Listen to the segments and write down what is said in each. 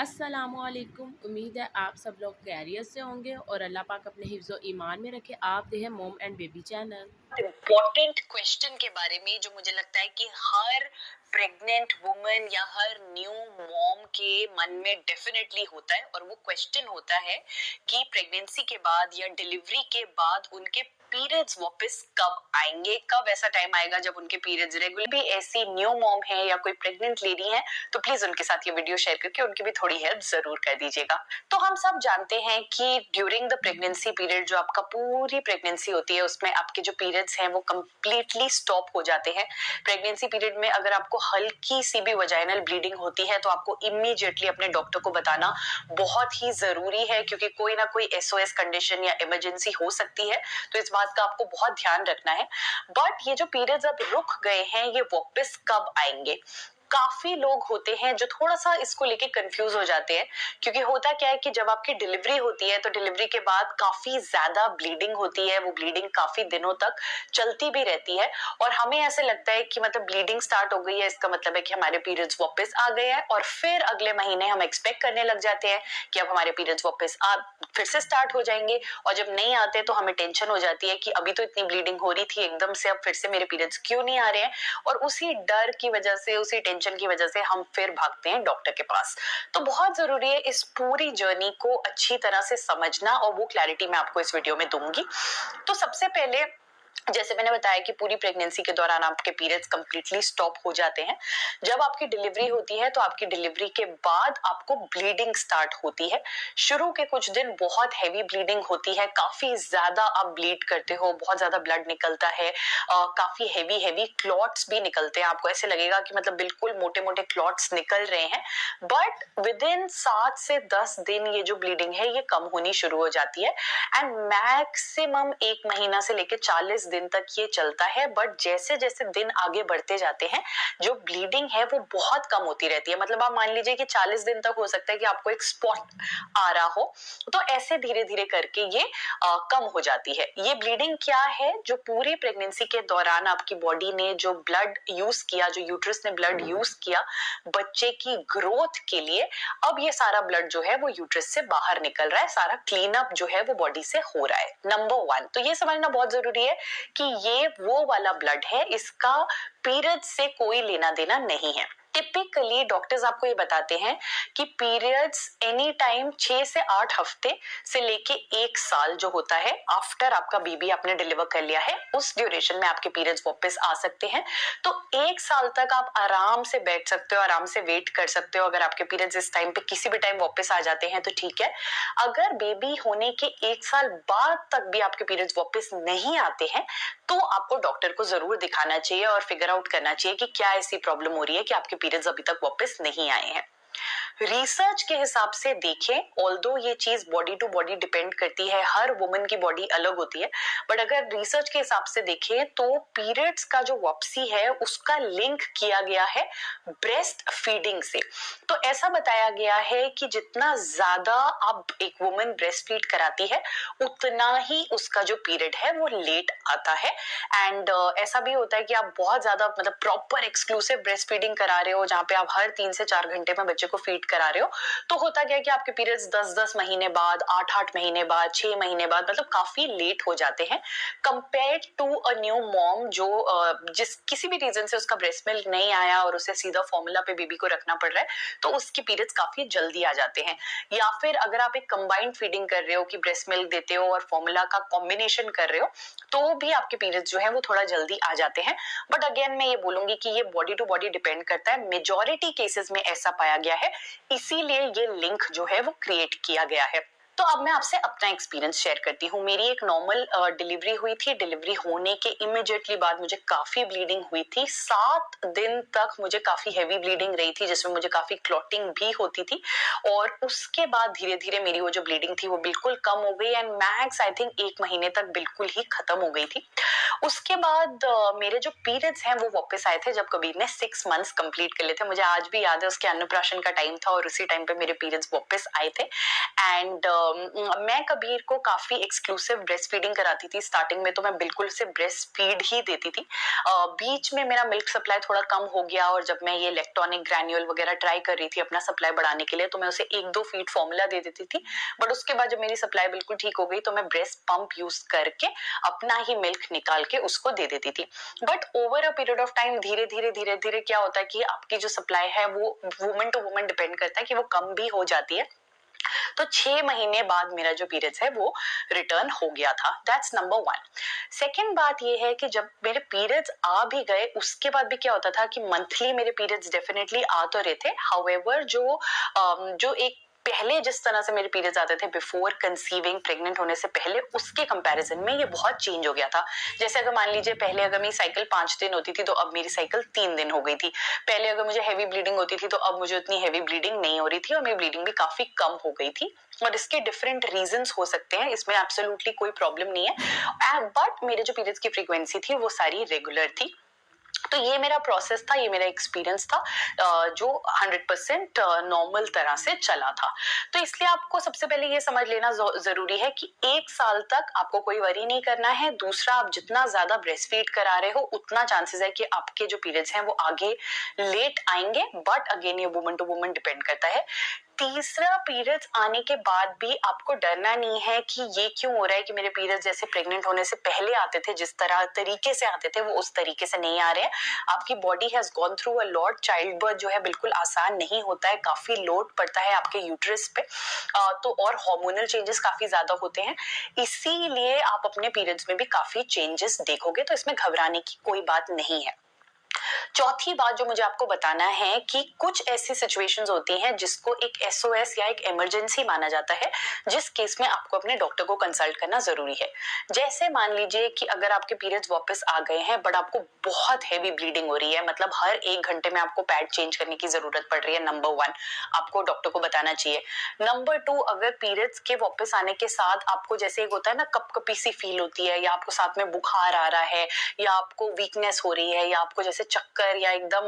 अस्सलामुअलैकुम। उम्मीद है आप सब लोग खैरियत से होंगे और अल्लाह पाक अपने हिफ्ज़ व ईमान में रखे। आप देखें मोम and baby channel. Important question के बारे में जो मुझे लगता है कि हर प्रेग्नेंट वुमन या हर न्यू मॉम के मन में डेफिनेटली होता है, और वो क्वेश्चन होता है कि प्रेगनेंसी के बाद या डिलीवरी के बाद उनके पीरियड्स वापस कब आएंगे, कब ऐसा टाइम आएगा जब उनके पीरियड्स रेगुलर। भी ऐसी न्यू मॉम है या कोई प्रेग्नेंट लेडी है तो प्लीज उनके साथ ये वीडियो शेयर करके उनकी भी थोड़ी हेल्प जरूर कर दीजिएगा। तो हम सब जानते हैं कि ड्यूरिंग द प्रेगनेंसी पीरियड, जो आपका पूरी प्रेगनेंसी होती है, उसमें आपके जो पीरियड्स हैं वो कंप्लीटली स्टॉप हो जाते हैं। प्रेगनेंसी पीरियड में अगर आपको हल्की सी भी वजाइनल ब्लीडिंग होती है तो आपको इमीडिएटली अपने डॉक्टर को बताना बहुत ही जरूरी है, क्योंकि कोई ना कोई एसओएस कंडीशन या इमरजेंसी हो सकती है। तो इस बात का आपको बहुत ध्यान रखना है। बट ये जो पीरियड्स अब रुक गए हैं, ये वापस कब आएंगे? काफी लोग होते हैं जो थोड़ा सा इसको लेके कंफ्यूज हो जाते हैं, क्योंकि होता क्या है कि जब आपकी डिलीवरी होती है तो डिलीवरी के बाद काफी ज्यादा ब्लीडिंग होती है, वो ब्लीडिंग काफी दिनों तक चलती भी रहती है, और हमें ऐसे लगता है कि मतलब ब्लीडिंग स्टार्ट हो गई है, इसका मतलब है कि हमारे पीरियड्स वापस आ गए हैं, और फिर अगले महीने हम एक्सपेक्ट करने लग जाते हैं कि अब हमारे पीरियड्स वापस फिर से स्टार्ट हो जाएंगे। और जब नहीं आते तो हमें टेंशन हो जाती है कि अभी तो इतनी ब्लीडिंग हो रही थी, एकदम से अब फिर से मेरे पीरियड्स क्यों नहीं आ रहे हैं, और उसी डर की वजह से, उसी टेंशन की वजह से हम फिर भागते हैं डॉक्टर के पास। तो बहुत जरूरी है इस पूरी जर्नी को अच्छी तरह से समझना, और वो क्लैरिटी मैं आपको इस वीडियो में दूंगी। तो सबसे पहले, जैसे मैंने बताया कि पूरी प्रेगनेंसी के दौरान आपके पीरियड्स कंप्लीटली स्टॉप हो जाते हैं। जब आपकी डिलीवरी होती है तो आपकी डिलीवरी के बाद आपको ब्लीडिंग स्टार्ट होती है। शुरू के कुछ दिन बहुत हैवी ब्लीडिंग होती है, काफी ज्यादा आप ब्लीड करते हो, बहुत ज्यादा ब्लड निकलता है, काफी हैवी हैवी क्लॉट्स भी निकलते हैं, आपको ऐसे लगेगा कि मतलब बिल्कुल मोटे मोटे क्लॉट्स निकल रहे हैं। बट विद इन 7 से 10 दिन ये जो ब्लीडिंग है ये कम होनी शुरू हो जाती है, एंड मैक्सिमम 1 महीना से लेकर 40 दिन तक ये चलता है। बट जैसे जैसे दिन आगे बढ़ते जाते हैं, जो ब्लीडिंग है वो बहुत कम होती रहती है। मतलब आप मान लीजिए कि 40 दिन तक हो सकता है कि आपको एक स्पॉट आ रहा हो, तो ऐसे धीरे धीरे करके ये कम हो जाती है। ये ब्लीडिंग क्या है? जो पूरी प्रेगनेंसी के दौरान आपकी बॉडी ने जो ब्लड यूज किया, जो यूट्रस ने ब्लड यूज किया बच्चे की ग्रोथ के लिए, अब ये सारा ब्लड जो है वो यूट्रस से बाहर निकल रहा है, सारा क्लीन अप जो है वो बॉडी से हो रहा है। नंबर 1 तो ये समझना बहुत जरूरी है कि ये वो वाला ब्लड है, इसका पीरियड से कोई लेना देना नहीं है। टिपिकली डॉक्टर्स आपको ये बताते हैं कि पीरियड्स एनी टाइम 6 से 8 हफ्ते से लेके 1 साल जो होता है आफ्टर आपका बेबी आपने डिलीवर कर लिया है, उस ड्यूरेशन में आपके पीरियड्स वापस आ सकते हैं। तो 1 साल तक आप आराम से बैठ सकते हो, आराम से वेट कर सकते हो। अगर आपके पीरियड्स इस टाइम पे किसी भी टाइम वापस आ जाते हैं तो ठीक है। अगर बेबी होने के 1 साल बाद तक भी आपके पीरियड्स वापस नहीं आते हैं तो आपको डॉक्टर को जरूर दिखाना चाहिए और फिगर आउट करना चाहिए कि क्या ऐसी प्रॉब्लम हो रही है कि आपके पीरियड्स अभी तक वापस नहीं आए हैं। रिसर्च के हिसाब से देखें, ऑल्दो ये चीज बॉडी टू बॉडी डिपेंड करती है, हर वुमन की बॉडी अलग होती है, बट अगर रिसर्च के हिसाब से देखें तो पीरियड्स का जो वापसी है उसका लिंक किया गया है ब्रेस्ट फीडिंग से। तो ऐसा बताया गया है कि जितना ज्यादा आप एक वुमन ब्रेस्ट फीड कराती है उतना ही उसका जो पीरियड है वो लेट आता है। एंड ऐसा भी होता है कि आप बहुत ज्यादा मतलब प्रॉपर एक्सक्लूसिव ब्रेस्ट फीडिंग करा रहे हो, जहां पे आप हर 3 से 4 घंटे में बच्चे को फीड करा रहे हो, तो होता क्या है कि आपके पीरियड्स 10-10 महीने बाद, 8-8 महीने बाद, 6 महीने बाद, मतलब काफी लेट हो जाते हैं compare to a new mom जो जिस किसी भी रीजन से उसका ब्रेस्ट मिल्क नहीं आया और उसे सीधा फॉर्मूला पे बेबी को रखना पड़ रहा है, तो उसके पीरियड्स काफी जल्दी आ जाते हैं। या फिर अगर आप एक कंबाइंड फीडिंग कर रहे हो कि ब्रेस्ट मिल्क देते हो और फॉर्मूला का कॉम्बिनेशन कर रहे हो, तो भी आपके पीरियड्स जो है वो थोड़ा जल्दी आ जाते हैं। बट अगेन मैं ये बोलूंगी कि ये बॉडी टू बॉडी डिपेंड करता है, मेजॉरिटी केसेस में ऐसा पाया गया है, इसीलिए ये लिंक जो है वो क्रिएट किया गया है। तो अब मैं आपसे अपना एक्सपीरियंस शेयर करती हूँ। मेरी एक नॉर्मल डिलीवरी हुई थी। डिलीवरी होने के इमीडिएटली बाद मुझे काफी ब्लीडिंग हुई थी, 7 दिन तक मुझे काफी हैवी ब्लीडिंग रही थी, जिसमें मुझे काफी क्लॉटिंग भी होती थी, और उसके बाद धीरे धीरे मेरी वो जो ब्लीडिंग थी वो बिल्कुल कम हो गई, एंड मैक्स आई थिंक 1 महीने तक बिल्कुल ही खत्म हो गई थी। उसके बाद मेरे जो पीरियड्स हैं वो वापस आए थे जब कबीर ने 6 मंथ्स कंप्लीट कर लिए थे। मुझे आज भी याद है उसके अन्नप्राशन का टाइम था और उसी टाइम पे मेरे पीरियड्स वापस आए थे। एंड मैं कबीर को काफी एक्सक्लूसिव ब्रेस्ट फीडिंग कराती थी। स्टार्टिंग में तो मैं बिल्कुल से ब्रेस्ट फीड ही देती थी। बीच में मेरा मिल्क सप्लाई थोड़ा कम हो गया और जब मैं ये इलेक्ट्रॉनिक ग्रैन्यूल वगैरह ट्राई कर रही थी अपना सप्लाई बढ़ाने के लिए, तो मैं उसे 1-2 फीड फॉर्मूला दे देती थी। बट उसके बाद जब मेरी सप्लाई बिल्कुल ठीक हो गई तो मैं ब्रेस्ट पंप यूज करके अपना ही मिल्क निकाल के उसको दे देती थी। But over a period of time धीरे धीरे क्या होता है कि आपकी जो सप्लाई है वो वुमन टू वुमन डिपेंड करता है कि वो कम भी हो जाती है। तो 6 महीने बाद मेरा जो पीरियड्स है वो रिटर्न हो गया था। That's number 1। सेकेंड बात ये है कि जब मेरे पीरियड्स आ भी गए उसके बाद भी क्या होता था कि मंथली मेरे पीरियड्स डेफिनेटली आ तो रहे थे। हाउएवर जो एक पहले जिस तरह से मेरे पीरियड्स आते थे बिफोर कंसीविंग, प्रेग्नेंट होने से पहले, उसके कंपैरिजन में ये बहुत चेंज हो गया था। जैसे अगर मान लीजिए पहले अगर मेरी साइकिल 5 दिन होती थी तो अब मेरी साइकिल 3 दिन हो गई थी। पहले अगर मुझे हैवी ब्लीडिंग होती थी तो अब मुझे उतनी हैवी ब्लीडिंग नहीं हो रही थी और मेरी ब्लीडिंग भी काफी कम हो गई थी। और इसके डिफरेंट रीजंस हो सकते हैं, इसमें एब्सोल्युटली कोई प्रॉब्लम नहीं है। बट मेरे जो पीरियड्स की फ्रीक्वेंसी थी वो सारी रेगुलर थी। तो ये मेरा प्रोसेस था, ये मेरा एक्सपीरियंस था जो 100% नॉर्मल तरह से चला था। तो इसलिए आपको सबसे पहले ये समझ लेना जरूरी है कि 1 साल तक आपको कोई वरी नहीं करना है। दूसरा, आप जितना ज्यादा ब्रेस्ट फीड करा रहे हो उतना चांसेस है कि आपके जो पीरियड्स हैं वो आगे लेट आएंगे। बट अगेन ये वुमन टू वुमन डिपेंड करता है। तीसरा, पीरियड्स आने के बाद भी आपको डरना नहीं है कि ये क्यों हो रहा है कि मेरे पीरियड्स जैसे प्रेग्नेंट होने से पहले आते थे, जिस तरीके से आते थे वो उस तरीके से नहीं आ रहे हैं। आपकी body has gone through a lot. Child birth जो है बिल्कुल आसान नहीं होता है, काफी लोड पड़ता है आपके यूट्रस पे। तो और हार्मोनल चेंजेस काफी ज्यादा होते हैं, इसीलिए आप अपने पीरियड्स में भी काफी चेंजेस देखोगे। तो इसमें घबराने की कोई बात नहीं है। चौथी बात जो मुझे आपको बताना है कि कुछ ऐसी सिचुएशंस होती हैं जिसको एक एसओएस या एक इमरजेंसी माना जाता है, जिस केस में आपको अपने डॉक्टर को कंसल्ट करना जरूरी है। जैसे मान लीजिए कि अगर आपके पीरियड्स वापस आ गए हैं बट आपको बहुत हैवी ब्लीडिंग हो रही है, मतलब हर 1 घंटे में आपको पैड चेंज करने की जरूरत पड़ रही है, नंबर 1 आपको डॉक्टर को बताना चाहिए। नंबर 2, अगर पीरियड्स के वापस आने के साथ आपको जैसे एक होता है ना कपकपी सी फील होती है, या आपको साथ में बुखार आ रहा है, या आपको वीकनेस हो रही है, या आपको जैसे चक्कर, या एकदम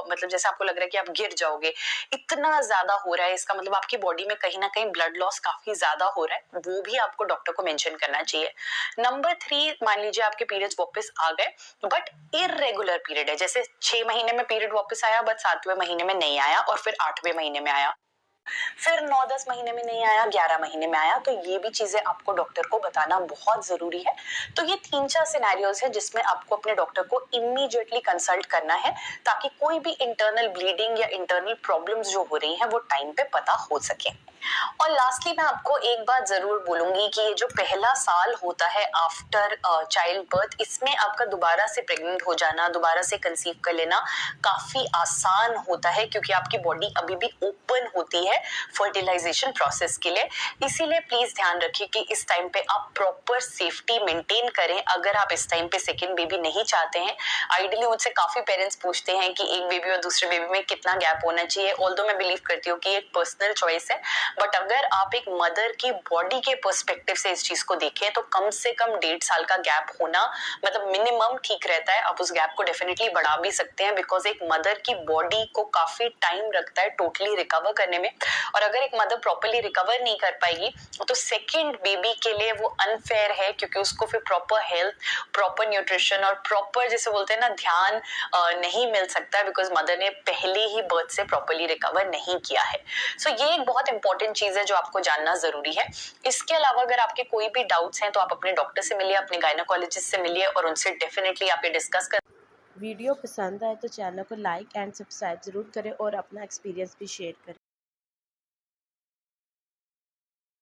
मतलब जैसे आपको लग रहा है कि आप गिर जाओगे, इतना ज्यादा हो रहा है, इसका मतलब आपकी बॉडी में कहीं ना कहीं ब्लड लॉस काफी ज्यादा हो रहा है, वो भी आपको डॉक्टर को मेंशन करना चाहिए। नंबर 3, मान लीजिए आपके पीरियड्स वापस आ गए बट इररेगुलर पीरियड है, जैसे 6 महीने में पीरियड वापस आया बट 7वें महीने में नहीं आया, और फिर 8वें महीने में आया, फिर 9-10 महीने में नहीं आया, 11 महीने में आया, तो ये भी चीजें आपको डॉक्टर को बताना बहुत जरूरी है। तो ये 3-4 सिनेरियोज है जिसमें आपको अपने डॉक्टर को इमीडिएटली कंसल्ट करना है, ताकि कोई भी इंटरनल ब्लीडिंग या इंटरनल प्रॉब्लम्स जो हो रही हैं वो टाइम पे पता हो सके। और लास्टली मैं आपको एक बात जरूर बोलूंगी कि ये जो पहला साल होता है आफ्टर चाइल्ड बर्थ, इसमें आपका दोबारा से प्रेग्नेंट हो जाना, दोबारा से कंसीव कर लेना काफी आसान होता है, क्योंकि आपकी बॉडी अभी भी ओपन होती है फर्टिलाइजेशन प्रोसेस के लिए। इसीलिए प्लीज ध्यान रखिए कि इस टाइम पे आप प्रॉपर सेफ्टी मेंटेन करें। अगर आप इस टाइम पे सेकेंड बेबी नहीं चाहते हैं, आइडियली मुझसे काफी पेरेंट्स पूछते हैं कि एक बेबी और दूसरे बेबी में कितना गैप होना चाहिए। ऑल्दो मैं बिलीव करती हूँ कि एक पर्सनल चॉइस है, बट अगर आप एक मदर की बॉडी के पर्सपेक्टिव से इस चीज को देखें तो कम से कम 1.5 साल का गैप होना मतलब मिनिमम ठीक रहता है। आप उस गैप को डेफिनेटली बढ़ा भी सकते हैं, बिकॉज एक मदर की बॉडी को काफी टाइम लगता है टोटली रिकवर करने में, और अगर एक मदर प्रॉपरली रिकवर नहीं कर पाएगी तो सेकेंड बेबी के लिए वो अनफेयर है, क्योंकि उसको फिर प्रॉपर हेल्थ, प्रॉपर न्यूट्रिशन और प्रॉपर जैसे बोलते हैं ना ध्यान नहीं मिल सकता है, बिकॉज मदर ने पहले ही बर्थ से प्रॉपरली रिकवर नहीं किया है। सो ये एक बहुत इंपॉर्टेंट चीज है जो आपको जानना जरूरी है। इसके अलावा अगर आपके कोई भी डाउट्स हैं तो आप अपने डॉक्टर से मिलिए, अपने गायनोकोलॉजिस्ट से मिलिए, और उनसे डेफिनेटली आप ये डिस्कस कर। वीडियो पसंद आए तो चैनल को लाइक एंड सब्सक्राइब ज़रूर करें और अपना एक्सपीरियंस भी शेयर करें।